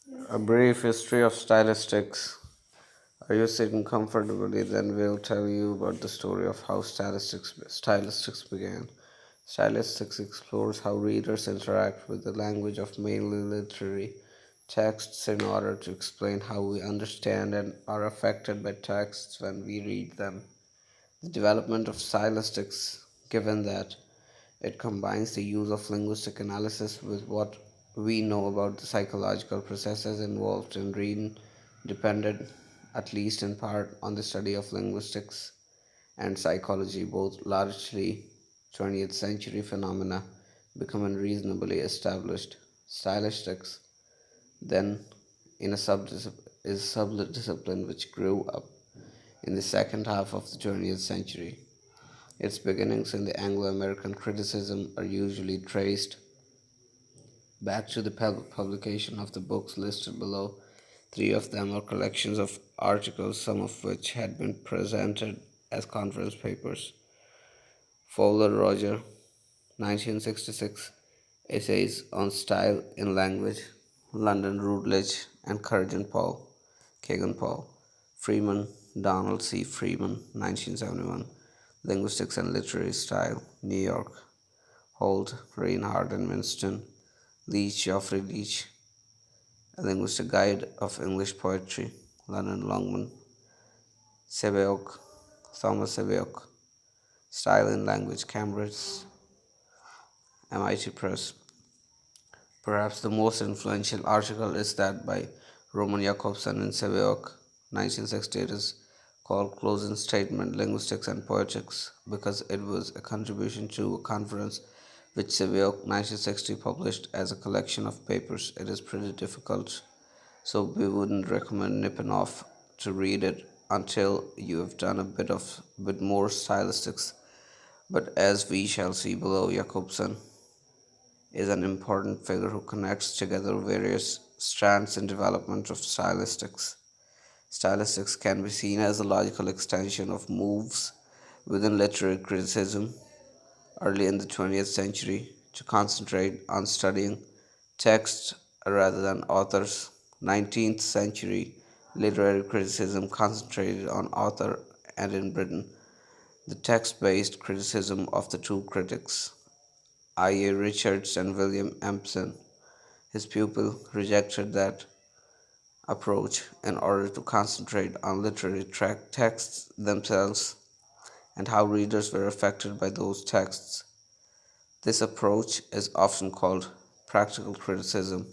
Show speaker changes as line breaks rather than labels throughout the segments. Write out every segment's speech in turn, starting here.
A brief history of stylistics. Are you sitting comfortably? Then we'll tell you about the story of how stylistics began. Stylistics explores how readers interact with the language of mainly literary texts in order to explain how we understand and are affected by texts when we read them. The development of stylistics, given that it combines the use of linguistic analysis with what we know about the psychological processes involved in reading, depended, at least in part, on the study of linguistics and psychology, both largely 20th century phenomena becoming reasonably established. Stylistics, then, in a is a subdiscipline which grew up in the second half of the 20th century. Its beginnings in the Anglo American criticism are usually traced back to the publication of the books listed below. Three of them are collections of articles, some of which had been presented as conference papers. Fowler Roger, 1966, Essays on Style in Language, London Routledge and Kagan Paul. Freeman, Donald C. Freeman, 1971, Linguistics and Literary Style, New York. Holt, Reinhardt and Winston, Leach, Geoffrey Leach, A Linguistic Guide of English Poetry, London Longman, Sebeok, Thomas Sebeok, Style in Language, Cambridge, MIT Press. Perhaps the most influential article is that by Roman Jakobson in Sebeok, 1968, is called Closing Statement Linguistics and Poetics because it was a contribution to a conference which Sebeok 1960 published as a collection of papers. It is pretty difficult, so we wouldn't recommend nipping off to read it until you have done a bit more stylistics. But as we shall see below, Jakobson is an important figure who connects together various strands in development of stylistics. Stylistics can be seen as a logical extension of moves within literary criticism early in the 20th century to concentrate on studying text rather than authors. 19th century literary criticism concentrated on author, and in Britain, the text based criticism of the two critics, I.A. Richards and William Empson. His pupil rejected that approach in order to concentrate on literary texts themselves and how readers were affected by those texts. This approach is often called practical criticism,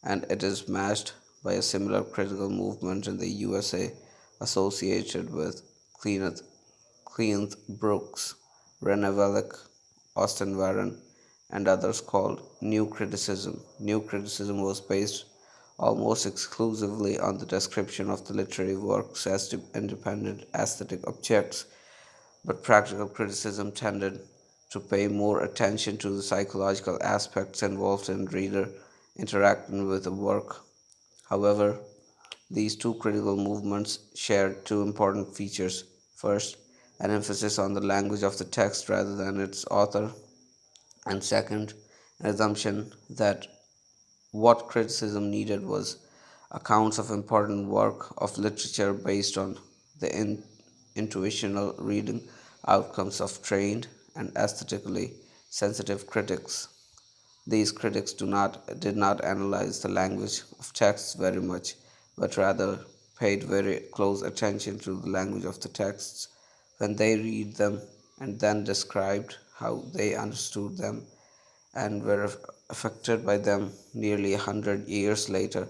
and it is matched by a similar critical movement in the USA associated with Cleanth Brooks, Rene Wellick, Austin Warren, and others called New Criticism. New Criticism was based almost exclusively on the description of the literary works as independent aesthetic objects, but practical criticism tended to pay more attention to the psychological aspects involved in reader interacting with the work. However, these two critical movements shared two important features. First, an emphasis on the language of the text rather than its author, and second, an assumption that what criticism needed was accounts of important work of literature based on the intuitional reading outcomes of trained and aesthetically sensitive critics. These critics did not analyze the language of texts very much, but rather paid very close attention to the language of the texts when they read them and then described how they understood them and were affected by them nearly 100 years later.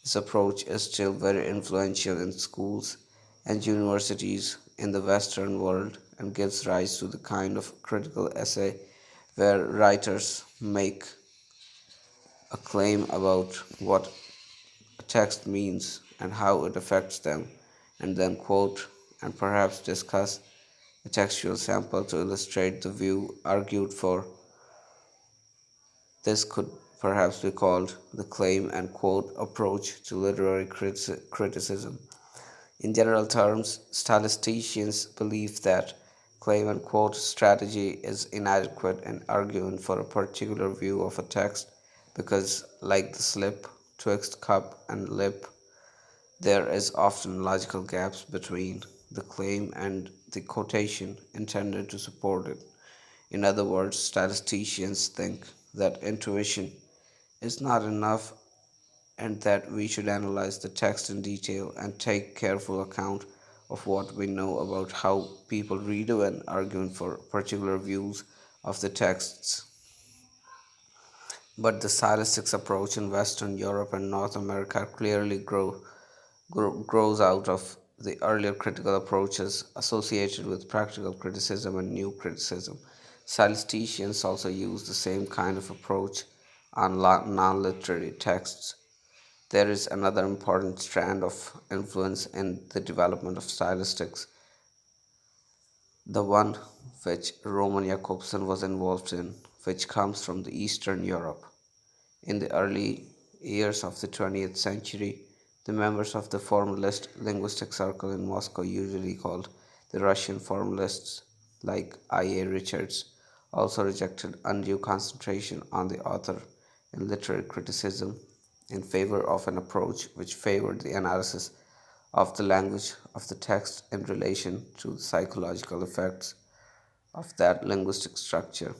This approach is still very influential in schools and universities in the Western world and gives rise to the kind of critical essay where writers make a claim about what a text means and how it affects them, and then quote and perhaps discuss a textual sample to illustrate the view argued for. This could perhaps be called the claim and quote approach to literary criticism. In general terms, statisticians believe that claim and quote strategy is inadequate in arguing for a particular view of a text because, like the slip twixt cup and lip, there is often logical gaps between the claim and the quotation intended to support it. In other words, statisticians think that intuition is not enough and that we should analyze the text in detail and take careful account of what we know about how people read when arguing for particular views of the texts. But the stylistics approach in Western Europe and North America clearly grows out of the earlier critical approaches associated with practical criticism and new criticism. Statisticians also use the same kind of approach on non literary texts. There is another important strand of influence in the development of stylistics, the one which Roman Jakobson was involved in, which comes from the Eastern Europe. In the early years of the 20th century, the members of the formalist linguistic circle in Moscow, usually called the Russian formalists, like I.A. Richards, also rejected undue concentration on the author in literary criticism in favor of an approach which favored the analysis of the language of the text in relation to the psychological effects of that linguistic structure.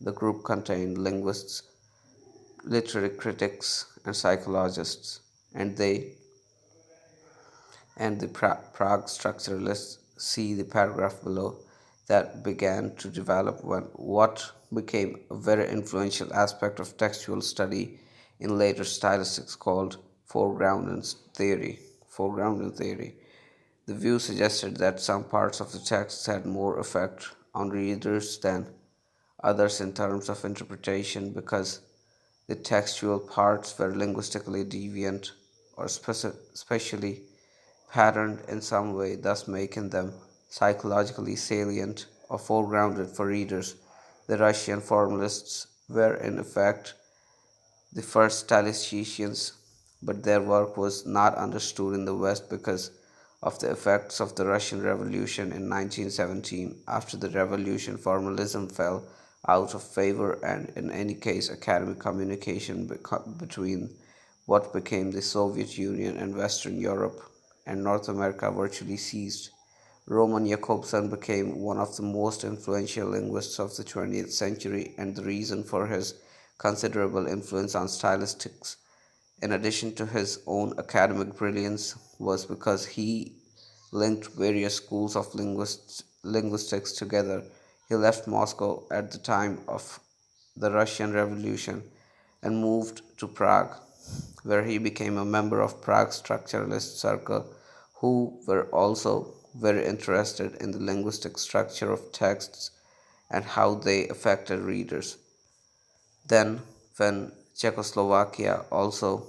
The group contained linguists, literary critics, and psychologists, and they and the Prague structuralists see the paragraph below that began to develop when what became a very influential aspect of textual study in later stylistics called theory. Foregrounding theory. The view suggested that some parts of the text had more effect on readers than others in terms of interpretation because the textual parts were linguistically deviant or specially patterned in some way, thus making them psychologically salient or foregrounded for readers. The Russian formalists were, in effect, the first statisticians, but their work was not understood in the West because of the effects of the Russian Revolution in 1917. After the revolution, formalism fell out of favor, and in any case, academic communication between what became the Soviet Union and Western Europe and North America virtually ceased. Roman Jakobson became one of the most influential linguists of the 20th century, and the reason for his considerable influence on stylistics, in addition to his own academic brilliance, was because he linked various schools of linguistics together. He left Moscow at the time of the Russian Revolution and moved to Prague, where he became a member of Prague's structuralist circle, who were also very interested in the linguistic structure of texts and how they affected readers. Then, when Czechoslovakia also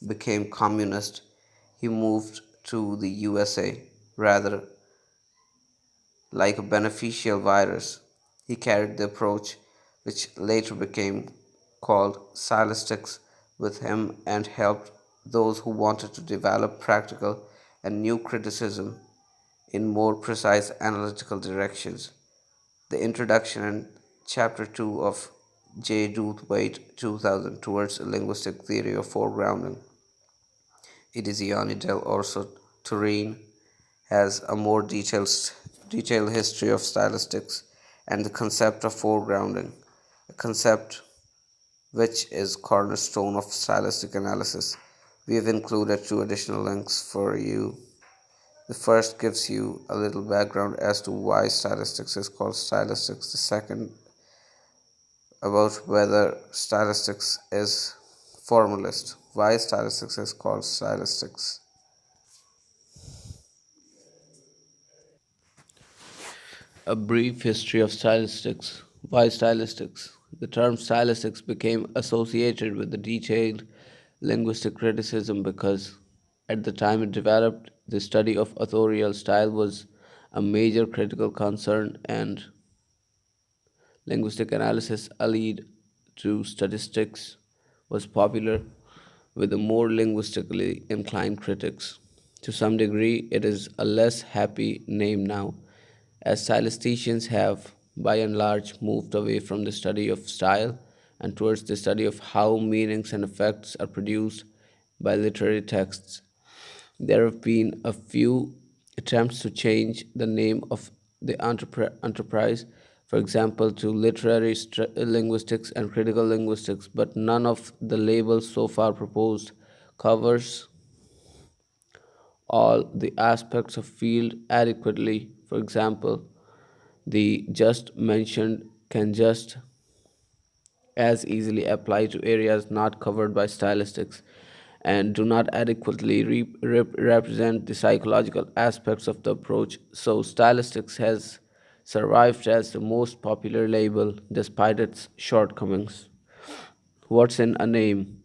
became communist, he moved to the USA. Rather, like a beneficial virus, he carried the approach which later became called stylistics with him and helped those who wanted to develop practical and new criticism in more precise analytical directions. The introduction in Chapter 2 of J. Doothwaite 2000 towards a linguistic theory of foregrounding. Edizioni dell'Orso Turin has a more detailed history of stylistics and the concept of foregrounding, a concept which is cornerstone of stylistic analysis. We have included two additional links for you. The first gives you a little background as to why stylistics is called stylistics. The second about whether stylistics is formalist. Why stylistics is called stylistics. A brief history of stylistics. Why stylistics? The term stylistics became associated with the detailed linguistic criticism because, at the time it developed, the study of authorial style was a major critical concern, and linguistic analysis allied to statistics was popular with the more linguistically inclined critics. To some degree, it is a less happy name now, as stylisticians have, by and large, moved away from the study of style and towards the study of how meanings and effects are produced by literary texts. There have been a few attempts to change the name of the enterprise, for example, to literary linguistics and critical linguistics, but none of the labels so far proposed covers all the aspects of field adequately. For example, the just mentioned can just as easily apply to areas not covered by stylistics and do not adequately represent the psychological aspects of the approach. So, stylistics has survived as the most popular label despite its shortcomings. What's in a name?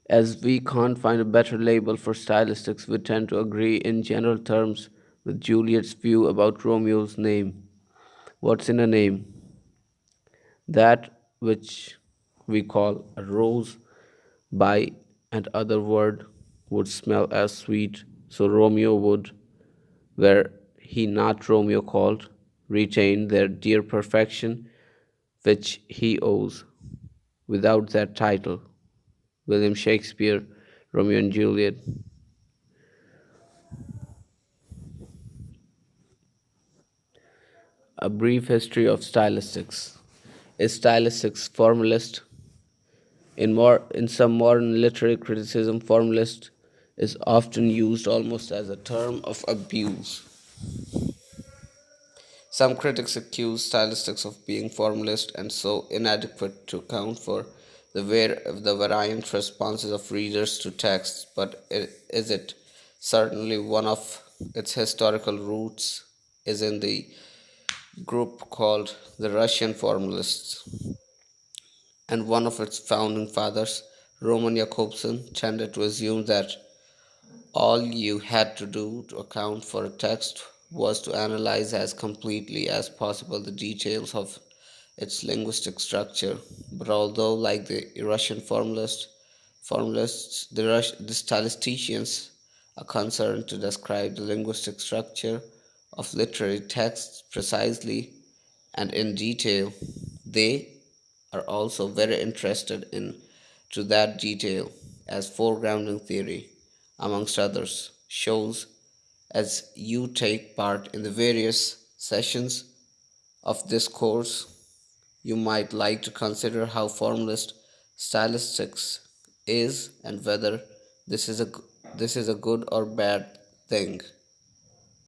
As we can't find a better label for stylistics, we tend to agree in general terms with Juliet's view about Romeo's name. What's in a name? That which we call a rose by and other word would smell as sweet, so Romeo would, were he not Romeo called, retain their dear perfection which he owes. Without that title, William Shakespeare, Romeo and Juliet. A brief history of stylistics. Is stylistics formalist? In some modern literary criticism, formalist is often used almost as a term of abuse. Some critics accuse stylistics of being formalist and so inadequate to account for the variant responses of readers to texts, but is it certainly one of its historical roots is in the group called the Russian formalists, and one of its founding fathers, Roman Jakobson, tended to assume that all you had to do to account for a text was to analyze as completely as possible the details of its linguistic structure. But although, like the Russian formalists, the statisticians are concerned to describe the linguistic structure of literary texts precisely and in detail, they are also very interested in to that detail as foregrounding theory, amongst others, shows as you take part in the various sessions of this course, you might like to consider how formalist stylistics is and whether this is a this is a good or bad thing.